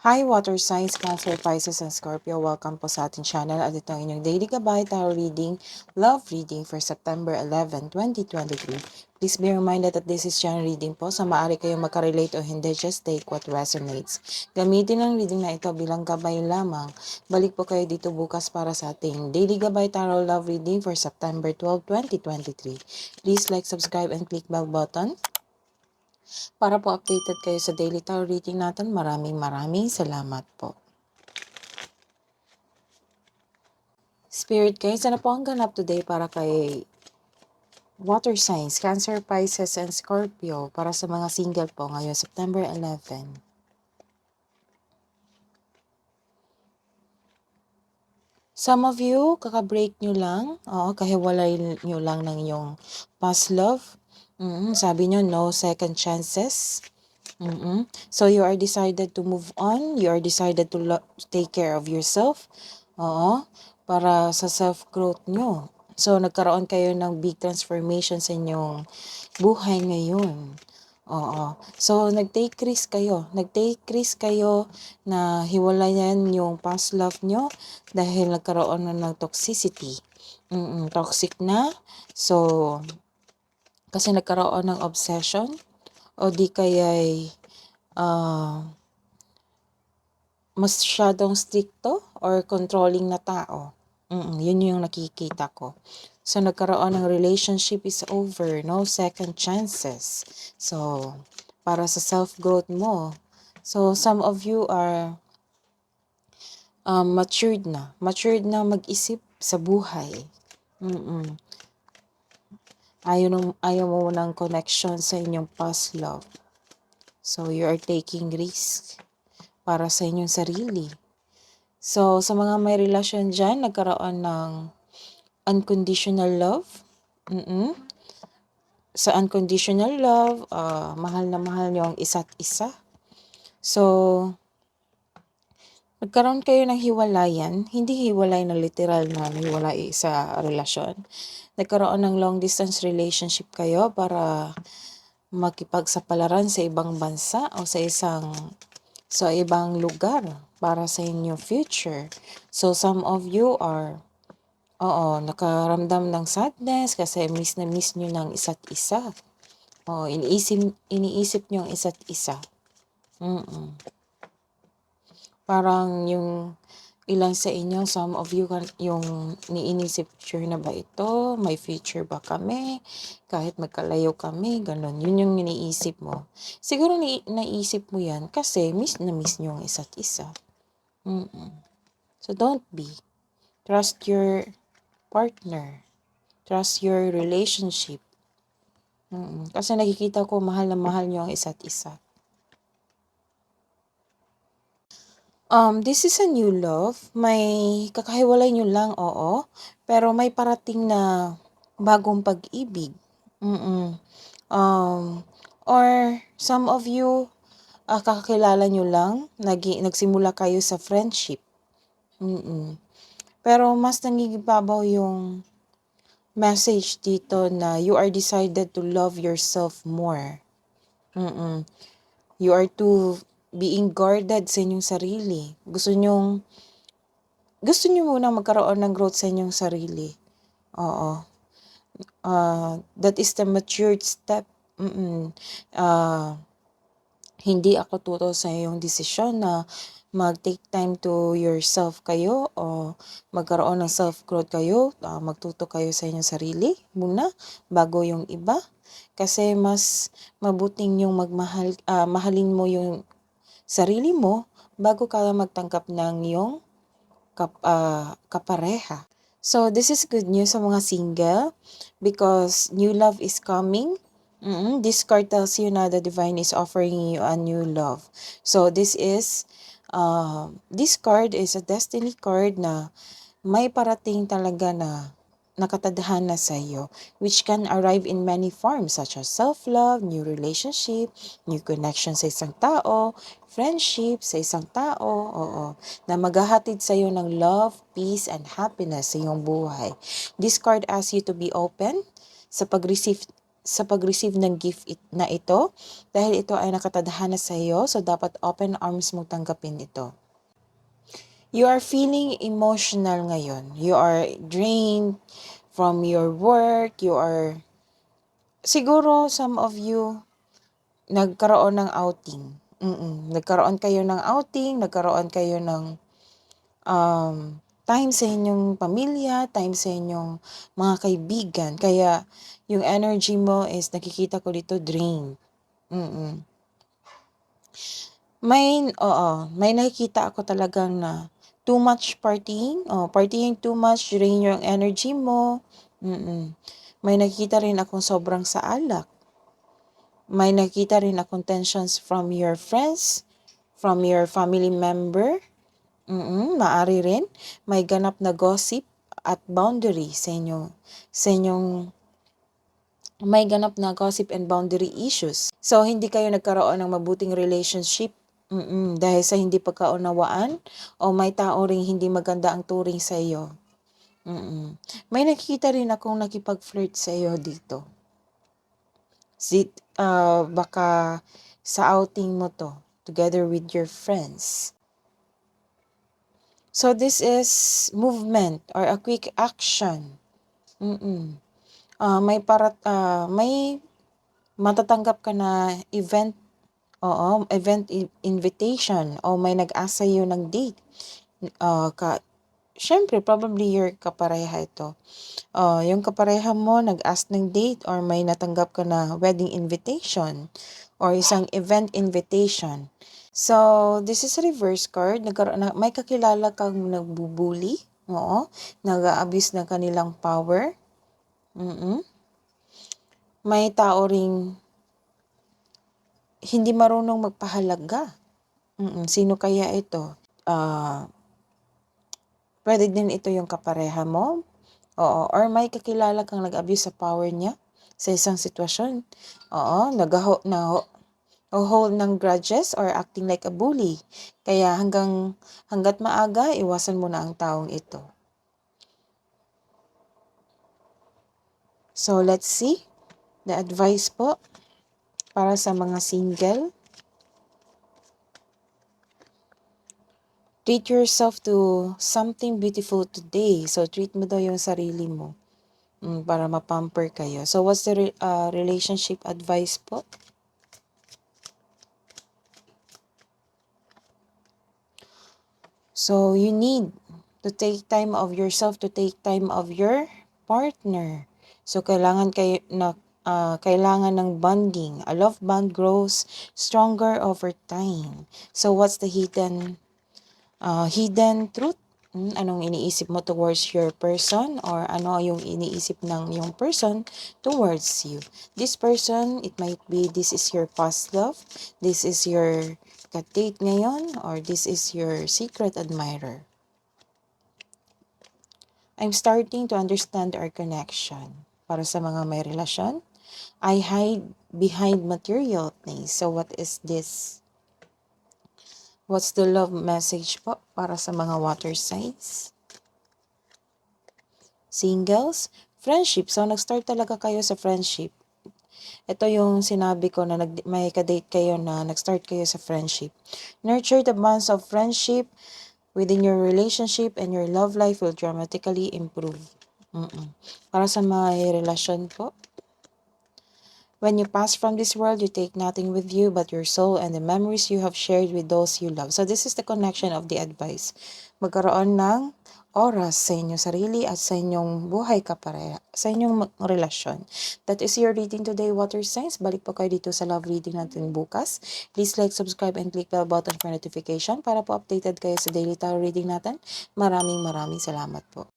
Hi, water signs, Cancer, Pisces, and Scorpio. Welcome po sa ating channel at ito ang inyong daily gabay, tarot reading, love reading for September 11, 2023. Please be reminded that this is channel reading po, sa maaari kayong makarelate o hindi, just take what resonates. Gamitin ang reading na ito bilang gabay lamang. Balik po kayo dito bukas para sa ating daily gabay, tarot love reading for September 12, 2023. Please like, subscribe, and click bell button para po updated kayo sa daily tarot reading natin. Maraming salamat po. Spirit guys, ano po ang ganap today para kay water signs, Cancer, Pisces, and Scorpio para sa mga single po ngayon, September 11. Some of you, kakabreak nyo lang, kahiwalay nyo lang ng inyong past love. Sabi nyo, no second chances. So you are decided to move on, you are decided to take care of yourself. Para sa self-growth nyo. So nagkaroon kayo ng big transformation sa inyong buhay ngayon. So nag-take risk kayo. Nag-take risk kayo na hiwalayan yung past love nyo dahil nagkaroon na ng toxicity. Toxic na. So kasi nagkaroon ng obsession o di kaya'y masyadong stricto or controlling na tao. Yun yung nakikita ko. So, nagkaroon ng relationship is over. No second chances. So, para sa self-growth mo. So, some of you are matured na. Matured na mag-isip sa buhay. Ayaw mo ng connection sa inyong past love. So, you are taking risk para sa inyong sarili. So, sa mga may relasyon dyan, nagkaroon ng unconditional love. Sa unconditional love, mahal na mahal nyo ang isa't isa. So, nagkaroon kayo ng hiwalayan. Hindi hiwalay na literal na hiwalay sa relasyon. Nagkaroon ng long distance relationship kayo para makipagsapalaran sa ibang bansa o sa ibang lugar para sa inyong future. So, some of you are nakaramdam ng sadness kasi miss na miss nyo ng isa't isa. Iniisip nyo ang isa't isa. Parang yung ilang sa inyo, some of you, yung niinisip, sure na ba ito? May future ba kami? Kahit magkalayo kami, ganun. Yun yung iniisip mo. Siguro naisip mo yan kasi miss na miss nyo ang isa't isa. So don't be. Trust your partner. Trust your relationship. Kasi nakikita ko mahal na mahal nyo ang isa't isa. This is a new love. May kakahiwalay nyo lang, oo. Pero may parating na bagong pag-ibig. Or some of you, kakakilala nyo lang, nagsimula kayo sa friendship. Pero mas nangigibabaw yung message dito na you are decided to love yourself more. You are to being guarded sa inyong sarili. Gusto nyo muna magkaroon ng growth sa inyong sarili. That is the matured step. Hindi ako tutol sa iyong desisyon na mag-take time to yourself kayo o magkaroon ng self-growth kayo. Magtuto kayo sa inyong sarili muna bago yung iba. Kasi mas mabuting yung mahalin mo yung sarili mo bago ka magtanggap ng iyong kapareha. So, this is good news sa mga single because new love is coming. This card tells you na the divine is offering you a new love. So, this card is a destiny card na may parating talaga na nakatadhana sa iyo, which can arrive in many forms such as self-love, new relationship, new connection sa isang tao, friendship sa isang tao, na maghahatid sa iyo ng love, peace, and happiness sa iyong buhay. This card asks you to be open sa pag-receive sa pag-receive ng gift na ito dahil ito ay nakatadhana sa iyo, so dapat open arms mo tanggapin ito. You are feeling emotional ngayon. You are drained from your work. You are, siguro some of you, nagkaroon ng outing. Nagkaroon kayo ng outing, nagkaroon kayo ng time sa inyong pamilya, time sa inyong mga kaibigan. Kaya yung energy mo is, nakikita ko dito, drained. May nakikita ako talagang na too much partying. Partying too much, drain yung energy mo. May nakikita rin akong sobrang sa alak. May nakikita rin akong tensions from your friends, from your family member. Maari rin. May ganap na gossip at boundary sa inyo. May ganap na gossip and boundary issues. So, hindi kayo nagkaroon ng mabuting relationship dahil sa hindi pagkaunawaan o may tao ring hindi maganda ang turing sa iyo. May nakikita rin akong nakipag-flirt sa iyo dito. Baka sa outing mo to, together with your friends. So, this is movement or a quick action. May matatanggap ka na event, event invitation o may nag-asa iyo ng date. Syempre, probably your kapareha ito. Yung kapareha mo nag-ask ng date or may natanggap ka na wedding invitation or isang event invitation. So, this is a reverse card. May kakilala kang nagbubuli. Nag-a-abuse ng kanilang power. May tao ring hindi marunong magpahalaga. Sino kaya ito? Pwede din ito yung kapareha mo. Or may kakilala kang nag-abuse sa power niya sa isang sitwasyon. Nag-hold ng grudges or acting like a bully. Kaya hanggat maaga, iwasan mo na ang taong ito. So, let's see. The advice po para sa mga single. Treat yourself to something beautiful today. So, treat mo daw yung sarili mo para mapamper kayo. So, what's the relationship advice po? So, you need to take time of yourself, to take time of your partner. So, kailangan ng bonding. A love bond grows stronger over time. So, what's the hidden truth? Anong iniisip mo towards your person or ano yung iniisip ng yung person towards you? This person, it might be this is your past love, this is your ka-date ngayon, or this is your secret admirer. I'm starting to understand our connection. Para sa mga may relasyon, I hide behind material things. So what is this? What's the love message po para sa mga water signs? Singles, friendship. So, nag-start talaga kayo sa friendship. Ito yung sinabi ko na may ka-date kayo na nag-start kayo sa friendship. Nurture the bonds of friendship within your relationship and your love life will dramatically improve. Para sa mga relasyon po, when you pass from this world, you take nothing with you but your soul and the memories you have shared with those you love. So this is the connection of the advice. Magkaroon ng oras sa inyong sarili at sa inyong buhay kapareha, sa inyong relasyon. That is your reading today, water signs. Balik po kayo dito sa love reading natin bukas. Please like, subscribe, and click bell button for notification para po updated kayo sa daily tarot reading natin. Maraming salamat po.